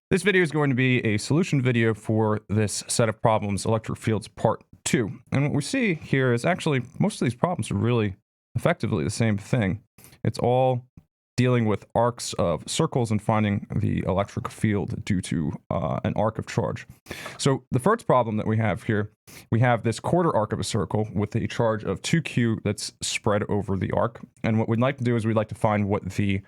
This video is going to be a solution video for this set of problems, electric fields part 2. And what we see here is actually most of these problems are really effectively the same thing. It's all dealing with arcs of circles and finding the electric field due to an arc of charge. So the first problem that we have here, we have this quarter arc of a circle with a charge of 2q that's spread over the arc. And what we'd like to do is we'd like to find what the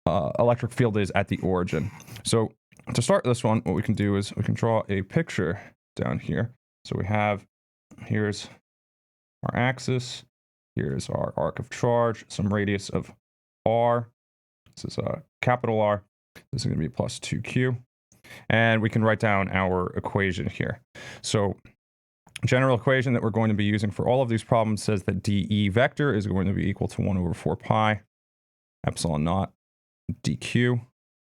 electric field is at the origin. So to start this one, what we can do is we can draw a picture down here. So we have, here's our axis, here's our arc of charge, some radius of r. This is a capital R. This is going to be plus 2q. And we can write down our equation here. So general equation that we're going to be using for all of these problems says that dE vector is going to be equal to 1 over 4 pi epsilon naught dq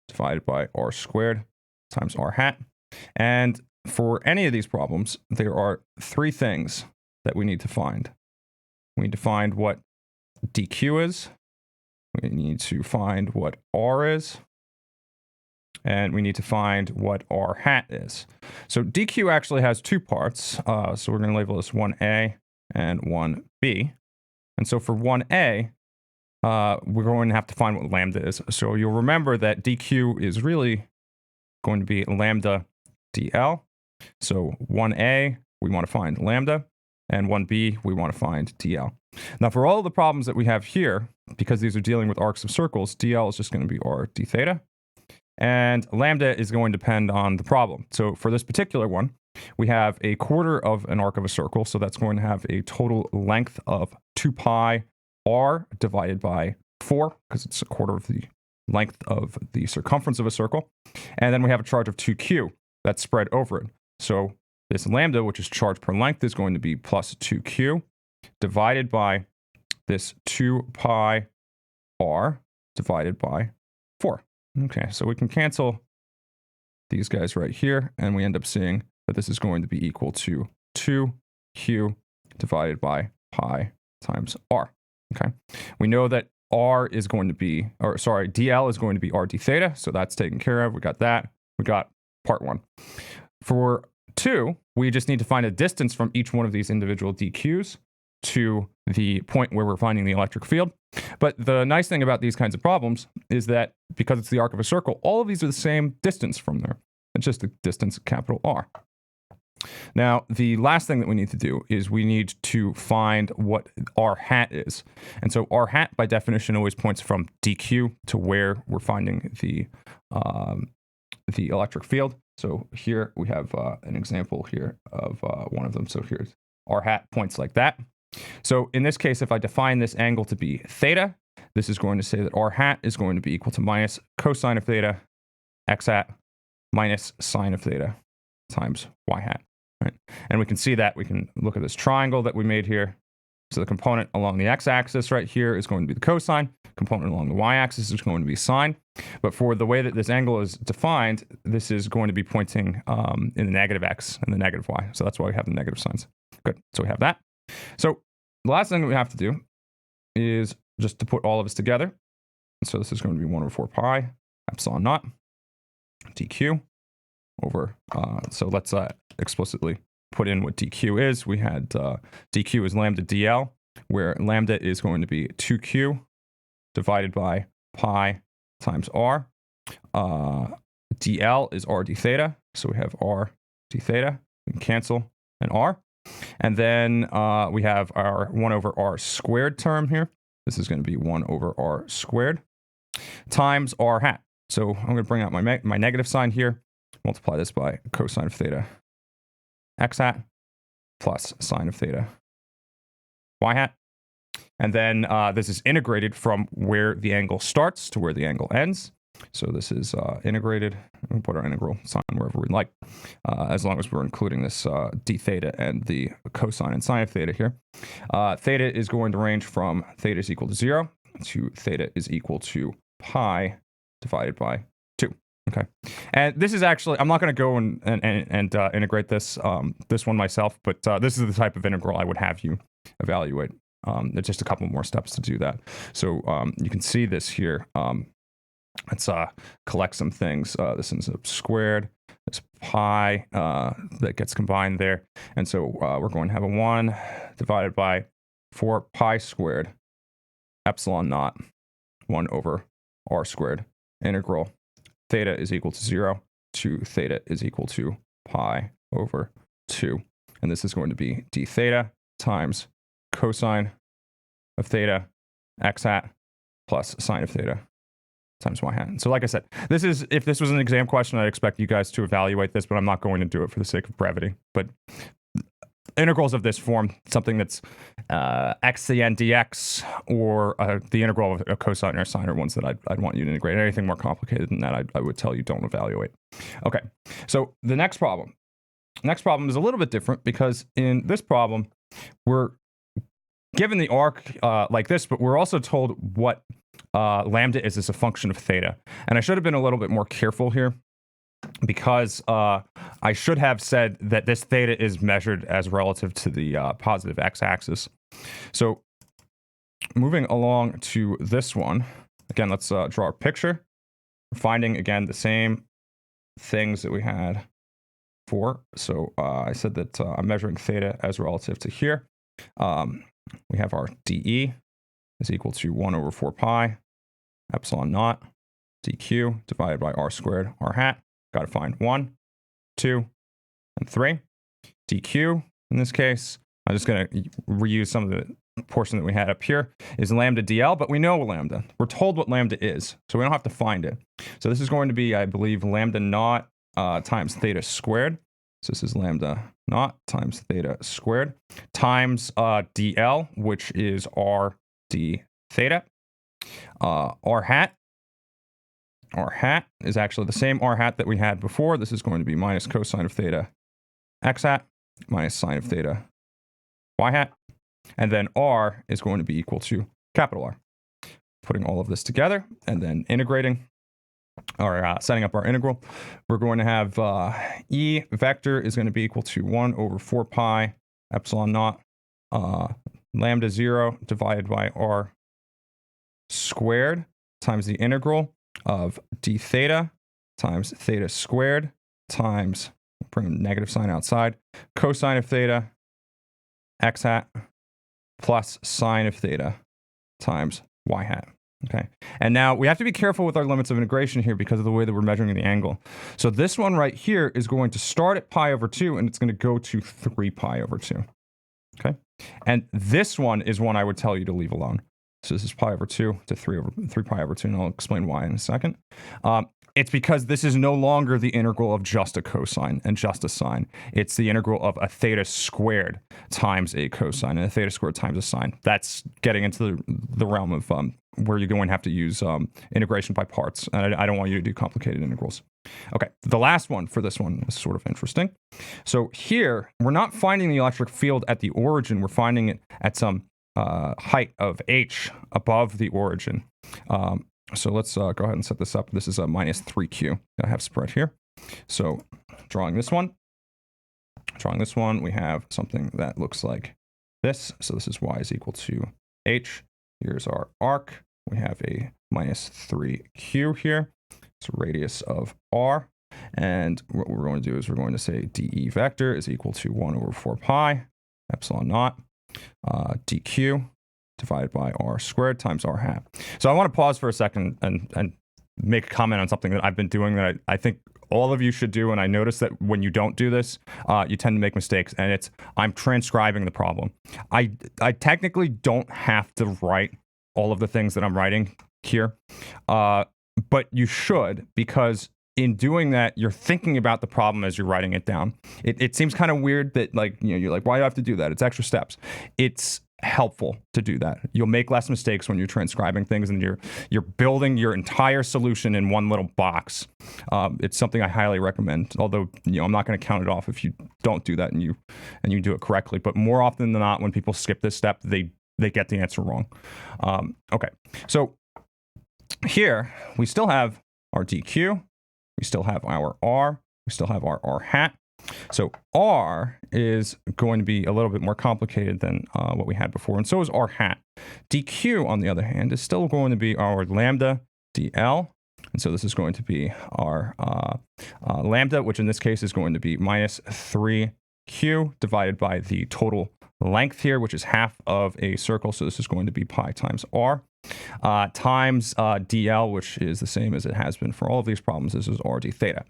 divided by r squared times r hat. And for any of these problems, there are three things that we need to find. We need to find what dq is. We need to find what r is. And we need to find what r hat is. So dq actually has two parts. So we're going to label this 1a and 1b. And so for 1a, we're going to have to find what lambda is. So you'll remember that dq is really going to be lambda dl. So 1a, we want to find lambda, and 1b, we want to find dl. Now for all the problems that we have here, because these are dealing with arcs of circles, dl is just going to be r d theta, and lambda is going to depend on the problem. So for this particular one, we have a quarter of an arc of a circle, so that's going to have a total length of 2 pi r divided by 4, because it's a quarter of the length of the circumference of a circle. And then we have a charge of 2q that's spread over it. So this lambda, which is charge per length, is going to be plus 2q divided by this 2 pi r divided by 4. Okay, so we can cancel these guys right here, and we end up seeing that this is going to be equal to 2q divided by pi times r. Okay, we know that r is going to be, or sorry, dl is going to be r d theta, so that's taken care of. We got that. We got part 1. For 2, we just need to find a distance from each one of these individual dqs to the point where we're finding the electric field. But the nice thing about these kinds of problems is that because it's the arc of a circle, all of these are the same distance from there. It's just the distance capital R. Now, the last thing that we need to do is we need to find what r hat is. And so r hat, by definition, always points from dq to where we're finding the electric field. So here we have an example here of one of them. So here's r hat points like that. So in this case, if I define this angle to be theta, this is going to say that r hat is going to be equal to minus cosine of theta x hat minus sine of theta times y hat. Right? And we can see that. We can look at this triangle that we made here. So the component along the x-axis right here is going to be the cosine. Component along the y-axis is going to be sine. But for the way that this angle is defined, this is going to be pointing in the negative x and the negative y. So that's why we have the negative signs. Good. So we have that. So the last thing that we have to do is just to put all of this together. So this is going to be 1 over 4 pi epsilon naught dq over, so let's explicitly put in what dq is. We had dq is lambda dl, where lambda is going to be 2q divided by pi times r. dl is r d theta, so we have r d theta. We can cancel an r. And then we have our 1 over r squared term here. This is going to be 1 over r squared times r hat. So I'm going to bring out my negative sign here. Multiply this by cosine of theta x hat plus sine of theta y hat. And then this is integrated from where the angle starts to where the angle ends. So this is integrated. We put our integral sign wherever we like, as long as we're including this d theta and the cosine and sine of theta here. Theta is going to range from theta is equal to 0 to theta is equal to pi divided by 2. Okay, and this is actually, I'm not going to go and integrate this one myself, but this is the type of integral I would have you evaluate. There's just a couple more steps to do that. So you can see this here. let's collect some things. This ends up squared. This pi that gets combined there. And so we're going to have a 1 divided by 4 pi squared epsilon naught 1 over r squared integral theta is equal to 0 to theta is equal to pi over 2. And this is going to be d theta times cosine of theta x hat plus sine of theta times y hat. So like I said, if this was an exam question, I'd expect you guys to evaluate this, but I'm not going to do it for the sake of brevity. But integrals of this form, something that's x to the n dx, or the integral of a cosine or sine, are ones that I'd want you to integrate. Anything more complicated than that, I would tell you don't evaluate. Okay, so the next problem is a little bit different, because in this problem, we're given the arc like this, but we're also told what lambda is as a function of theta. And I should have been a little bit more careful here, because I should have said that this theta is measured as relative to the positive x-axis. So moving along to this one, again, let's draw a picture. We're finding, again, the same things that we had before. So I said that I'm measuring theta as relative to here. We have our dE is equal to 1 over 4 pi epsilon naught dq divided by r squared r hat. Got to find 1, 2, and 3. dq, in this case, I'm just going to reuse some of the portion that we had up here, is lambda dl, but we know lambda. We're told what lambda is, so we don't have to find it. So this is going to be, I believe, lambda naught times theta squared. So this is lambda naught times theta squared times dl, which is r d theta. R hat is actually the same r hat that we had before. This is going to be minus cosine of theta x hat minus sine of theta y hat. And then r is going to be equal to capital R. Putting all of this together and then integrating, or setting up our integral, we're going to have E vector is going to be equal to 1 over 4 pi epsilon naught lambda 0 divided by r squared times the integral of d theta times theta squared times, bring a negative sign outside, cosine of theta x hat plus sine of theta times y hat. Okay, and now we have to be careful with our limits of integration here because of the way that we're measuring the angle. So this one right here is going to start at pi over 2, and it's going to go to 3 pi over 2. Okay, and this one is one I would tell you to leave alone. So this is pi over 2 to 3 pi over 2, and I'll explain why in a second. It's because this is no longer the integral of just a cosine and just a sine. It's the integral of a theta squared times a cosine and a theta squared times a sine. That's getting into the realm of where you're going to have to use integration by parts. And I don't want you to do complicated integrals. Okay, the last one for this one is sort of interesting. So here, we're not finding the electric field at the origin. We're finding it at some height of h above the origin. So let's go ahead and set this up. This is a minus 3q that I have spread here. So drawing this one, we have something that looks like this. So this is y is equal to h. Here's our arc. We have a minus 3q here. It's a radius of r. And what we're going to do is we're going to say dE vector is equal to 1 over 4 pi epsilon naught dq divided by r squared times r hat. So I want to pause for a second and make a comment on something that I've been doing that I think all of you should do. And I notice that when you don't do this, you tend to make mistakes. And it's, I'm transcribing the problem. I technically don't have to write all of the things that I'm writing here, but you should, because in doing that, you're thinking about the problem as you're writing it down. It seems kind of weird that, like, you know, you're like, why do I have to do that? It's extra steps. It's helpful to do that. You'll make less mistakes when you're transcribing things and you're building your entire solution in one little box. It's something I highly recommend. Although, you know, I'm not going to count it off if you don't do that and you do it correctly. But more often than not, when people skip this step, they get the answer wrong. Okay, so here we still have our dq, we still have our r, we still have our r hat. So r is going to be a little bit more complicated than what we had before, and so is r hat. dq, on the other hand, is still going to be our lambda dl And so this is going to be our lambda, which in this case is going to be minus 3q divided by the total length here, which is half of a circle. So this is going to be pi times r times dl, which is the same as it has been for all of these problems. This is r d theta.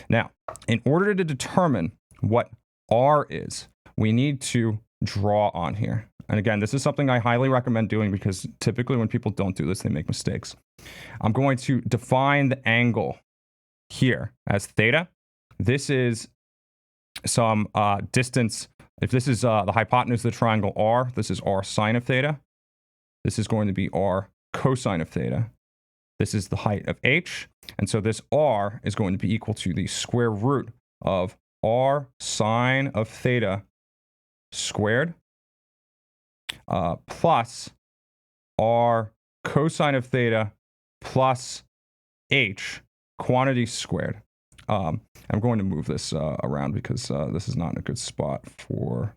Now, in order to determine what r is, we need to draw on here. And again, this is something I highly recommend doing because typically when people don't do this, they make mistakes. I'm going to define the angle here as theta. This is some distance. If this is the hypotenuse of the triangle r, this is r sine of theta. This is going to be r cosine of theta. This is the height of h. And so this r is going to be equal to the square root of r sine of theta squared plus r cosine of theta plus h quantity squared. I'm going to move this around because this is not in a good spot for...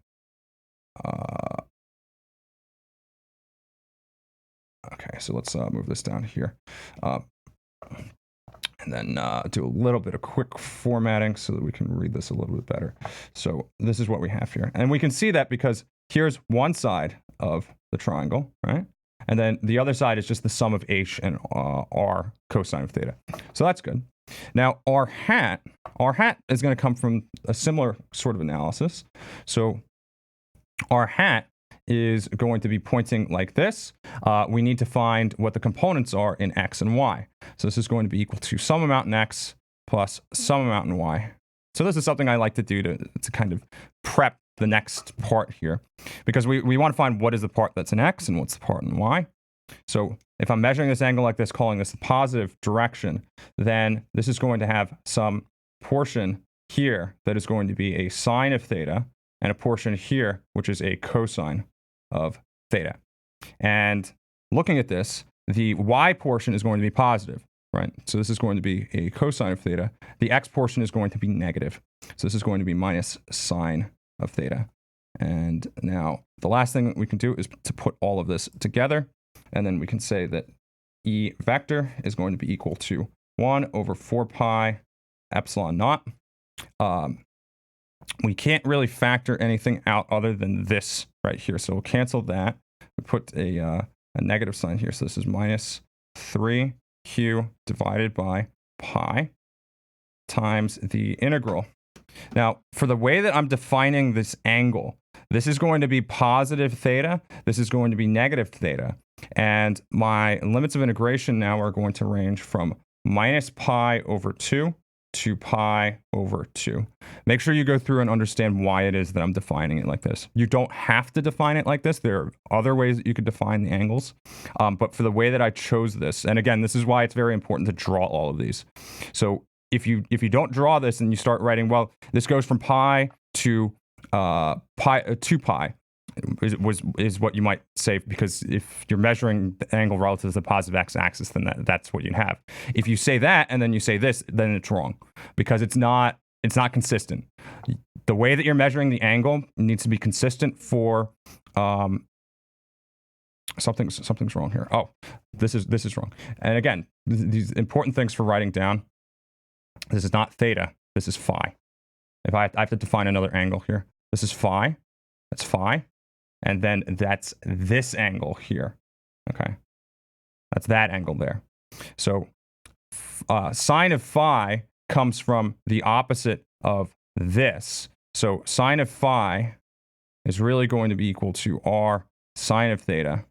okay, so let's move this down here. And then do a little bit of quick formatting so that we can read this a little bit better. So this is what we have here. And we can see that because here's one side of the triangle, right? And then the other side is just the sum of h and r cosine of theta. So that's good. Now, r hat is going to come from a similar sort of analysis. So r hat is going to be pointing like this. We need to find what the components are in x and y. So this is going to be equal to some amount in x plus some amount in y. So this is something I like to do to kind of prep the next part here, because we want to find what is the part that's in x and what's the part in y. So if I'm measuring this angle like this, calling this the positive direction, then this is going to have some portion here that is going to be a sine of theta, and a portion here, which is a cosine of theta. And looking at this, the y portion is going to be positive, right? So this is going to be a cosine of theta. The x portion is going to be negative. So this is going to be minus sine of theta. And now the last thing that we can do is to put all of this together. And then we can say that E vector is going to be equal to 1 over 4 pi epsilon naught. We can't really factor anything out other than this right here. So we'll cancel that. We put a negative sign here. So this is minus 3q divided by pi times the integral. Now, for the way that I'm defining this angle, this is going to be positive theta. This is going to be negative theta. And my limits of integration now are going to range from minus pi over 2 to pi over 2. Make sure you go through and understand why it is that I'm defining it like this. You don't have to define it like this. There are other ways that you could define the angles. But for the way that I chose this, and again, this is why it's very important to draw all of these. So if you don't draw this and you start writing, well, this goes from pi to pi, is what you might say, because if you're measuring the angle relative to the positive x-axis, then that's what you have. If you say that and then you say this, then it's wrong, because it's not consistent. The way that you're measuring the angle needs to be consistent for something's wrong here. Oh, this is wrong. And again, these important things for writing down. This is not theta. This is phi. If I have to define another angle here, this is phi. That's phi. And then that's this angle here, okay? That's that angle there. So sine of phi comes from the opposite of this. So sine of phi is really going to be equal to r sine of theta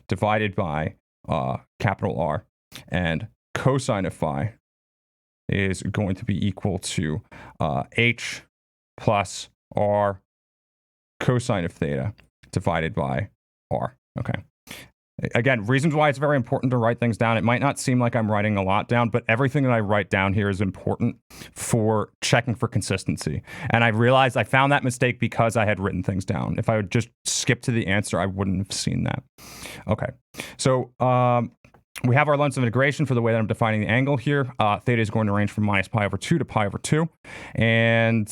divided by capital R. And cosine of phi is going to be equal to h plus r cosine of theta divided by r. Okay. Again, reasons why it's very important to write things down. It might not seem like I'm writing a lot down, but everything that I write down here is important for checking for consistency. And I realized I found that mistake because I had written things down. If I would just skip to the answer, I wouldn't have seen that. Okay. So we have our limits of integration for the way that I'm defining the angle here. Theta is going to range from minus pi over 2 to pi over 2. And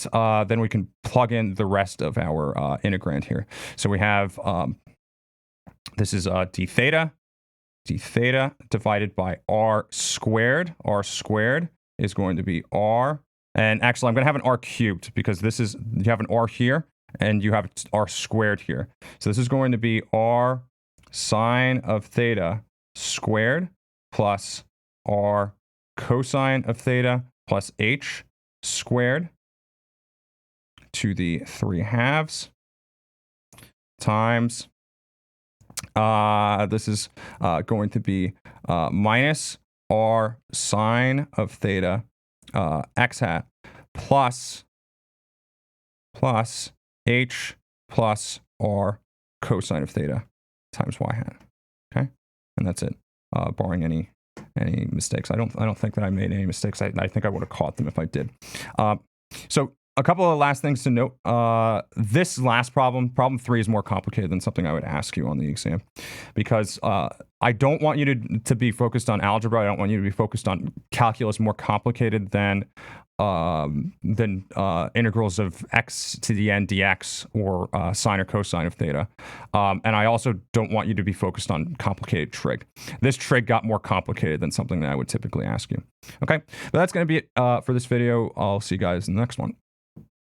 then we can plug in the rest of our integrand here. So we have, this is d theta. d theta divided by r squared. R squared is going to be r. And actually, I'm going to have an r cubed because this is, you have an r here and you have r squared here. So this is going to be r sine of theta squared plus r cosine of theta plus h squared to the 3/2 times, this is going to be minus r sine of theta x hat plus h plus r cosine of theta times y hat. Okay, and that's it. Barring any mistakes, I don't think that I made any mistakes. I think I would have caught them if I did. So a couple of last things to note. This last problem 3, is more complicated than something I would ask you on the exam, because I don't want you to be focused on algebra. I don't want you to be focused on calculus, more complicated than integrals of x to the n dx or sine or cosine of theta. And I also don't want you to be focused on complicated trig. This trig got more complicated than something that I would typically ask you. Okay, but that's going to be it for this video. I'll see you guys in the next one.